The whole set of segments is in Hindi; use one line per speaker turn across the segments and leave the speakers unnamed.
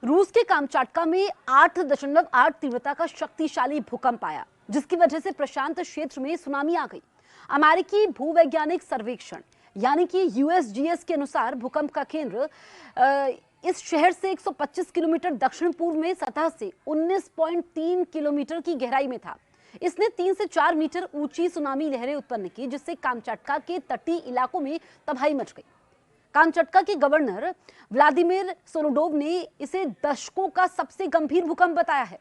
रूस के कामचाटका में 8.8 तीव्रता का शक्तिशाली भूकंप आया, जिसकी वजह से प्रशांत क्षेत्र में सुनामी आ गई। अमेरिकी भूवैज्ञानिक सर्वेक्षण यानी कि यूएसजीएस के अनुसार भूकंप का केंद्र इस शहर से 125 किलोमीटर दक्षिण पूर्व में सतह से 19.3 किलोमीटर की गहराई में था। इसने 3 से 4 मीटर ऊंची सुनामी लहरें उत्पन्न की, जिससे कामचाटका के तटीय इलाकों में तबाही मच गई। कामचटका के गवर्नर व्लादिमीर सोलोडोव ने इसे दशकों का सबसे गंभीर भूकंप बताया है।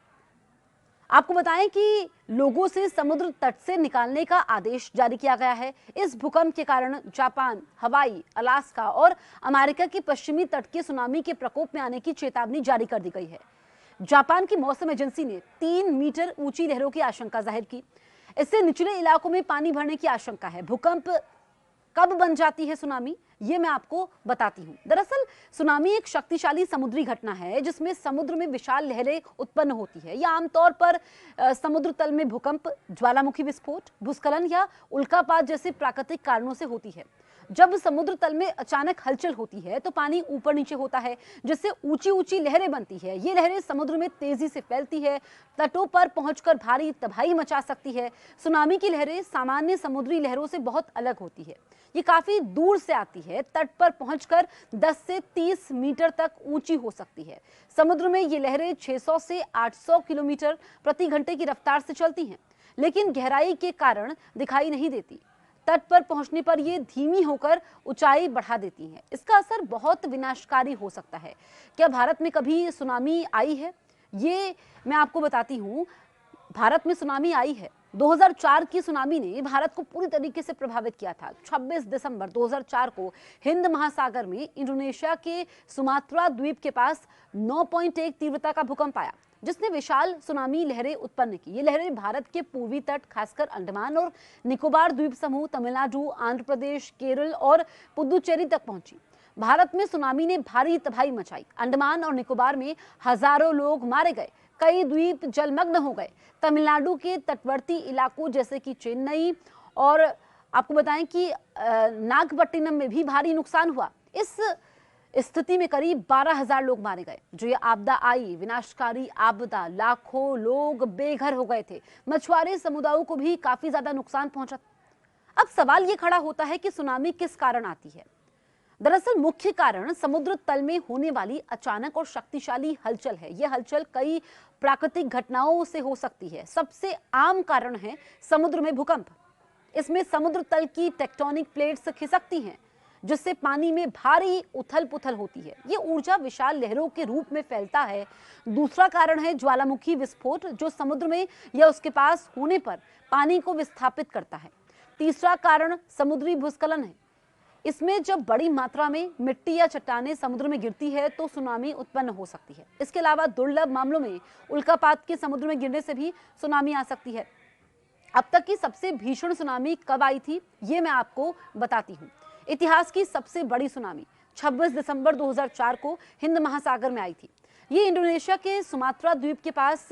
आपको बताएं कि लोगों से समुद्र तट से निकालने का आदेश जारी किया गया है। इस भूकंप के कारण जापान, हवाई, अलास्का और अमेरिका के पश्चिमी तट के सुनामी के प्रकोप में आने की चेतावनी जारी कर दी गई है। जापान की मौसम एजेंसी ने 3 मीटर ऊंची लहरों की आशंका जाहिर की। इससे निचले इलाकों में पानी भरने की आशंका है। भूकंप कब बन जाती है सुनामी, ये मैं आपको बताती हूँ। दरअसल सुनामी एक शक्तिशाली समुद्री घटना है जिसमें समुद्र में विशाल लहरें उत्पन्न होती है। यह आमतौर पर समुद्र तल में भूकंप, ज्वालामुखी विस्फोट, भूस्खलन या उल्कापात जैसे प्राकृतिक कारणों से होती है। जब समुद्र तल में अचानक हलचल होती है तो पानी ऊपर नीचे होता है, जिससे ऊंची ऊंची लहरें बनती है। ये लहरें समुद्र में तेजी से फैलती है, तटों पर पहुंचकर भारी तबाही मचा सकती है। सुनामी की लहरें सामान्य समुद्री लहरों से बहुत अलग होती है। ये काफी दूर से आती है, तट पर पहुंचकर 10 से 30 मीटर तक ऊंची हो सकती है। समुद्र में ये लहरें 600 से 800 किलोमीटर प्रति घंटे की रफ्तार से चलती हैं, लेकिन गहराई के कारण दिखाई नहीं देती। तट पर पहुंचने पर ये धीमी होकर ऊंचाई बढ़ा देती हैं। इसका असर बहुत विनाशकारी हो सकता है। क्या भारत में कभी सुनामी आई है? ये मैं आपको बताती हूँ। भारत में सुनामी आई है। 2004 की सुनामी ने भारत को पूरी तरीके से प्रभावित किया था। 26 दिसंबर 2004 को हिंद महासागर में इंडोनेशिया के सुमात्रा द्वीप के पास 9.1 तीव्रता का भूकंप आया, जिसने विशाल सुनामी लहरें उत्पन्न की। ये लहरें भारत के पूर्वी तट, खासकर अंडमान और निकोबार द्वीप समूह, तमिलनाडु, आंध्र प्रदेश, केरल और पुदुचेरी तक पहुंची। भारत में सुनामी ने भारी तबाही मचाई। अंडमान और निकोबार में हजारों लोग मारे गए, कई द्वीप जलमग्न हो गए। तमिलनाडु के तटवर्ती इलाकों जैसे कि चेन्नई और आपको बताएं कि नागपट्टिनम में भी भारी नुकसान हुआ। इस स्थिति में करीब 12,000 लोग मारे गए। जो ये आपदा आई, विनाशकारी आपदा, लाखों लोग बेघर हो गए थे। मछुआरे समुदायों को भी काफी ज्यादा नुकसान पहुंचा। अब सवाल ये खड़ा होता है कि सुनामी किस कारण आती है। दरअसल मुख्य कारण समुद्र तल में होने वाली अचानक और शक्तिशाली हलचल है। यह हलचल कई प्राकृतिक घटनाओं से हो सकती है। सबसे आम कारण है समुद्र में भूकंप। इसमें समुद्र तल की टेक्टोनिक प्लेट्स खिसकती हैं, जिससे पानी में भारी उथल पुथल होती है। ये ऊर्जा विशाल लहरों के रूप में फैलता है। दूसरा कारण है ज्वालामुखी विस्फोट, जो समुद्र में या उसके पास होने पर पानी को विस्थापित करता है। तीसरा कारण समुद्री भूस्खलन है। इसमें जब बड़ी मात्रा में मिट्टी या चट्टानें समुद्र में गिरती है तो सुनामी उत्पन्न हो सकती है। इसके अलावा दुर्लभ मामलों में उल्कापात के समुद्र में गिरने से भी सुनामी आ सकती है। अब तक की सबसे भीषण सुनामी कब आई थी, ये मैं आपको बताती हूँ। इतिहास की सबसे बड़ी सुनामी 26 दिसंबर 2004 को हिंद महासागर में आई थी। ये इंडोनेशिया के सुमात्रा द्वीप के पास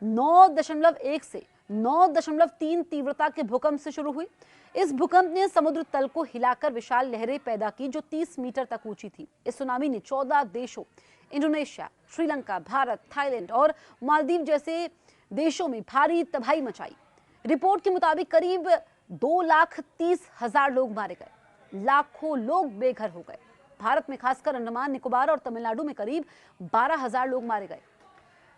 9.1 से 9.3 तीव्रता के भूकंप से शुरू हुई। इस भूकंप ने समुद्र तल को हिलाकर विशाल लहरें पैदा की, जो 30 मीटर तक ऊंची थी। इस सुनामी ने 14 देशों, इंडोनेशिया, श्रीलंका, भारत, थाईलैंड और मालदीव जैसे देशों में भारी तबाही मचाई। रिपोर्ट के मुताबिक करीब 2,30,000 लोग मारे गए, लाखों लोग बेघर हो गए। भारत में खासकर अंडमान निकोबार और तमिलनाडु में करीब 12,000 लोग मारे गए।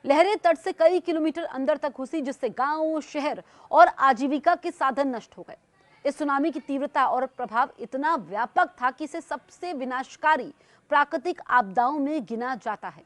लहरें तट से कई किलोमीटर अंदर तक घुसी, जिससे गांव, शहर और आजीविका के साधन नष्ट हो गए। इस सुनामी की तीव्रता और प्रभाव इतना व्यापक था कि इसे सबसे विनाशकारी प्राकृतिक आपदाओं में गिना जाता है।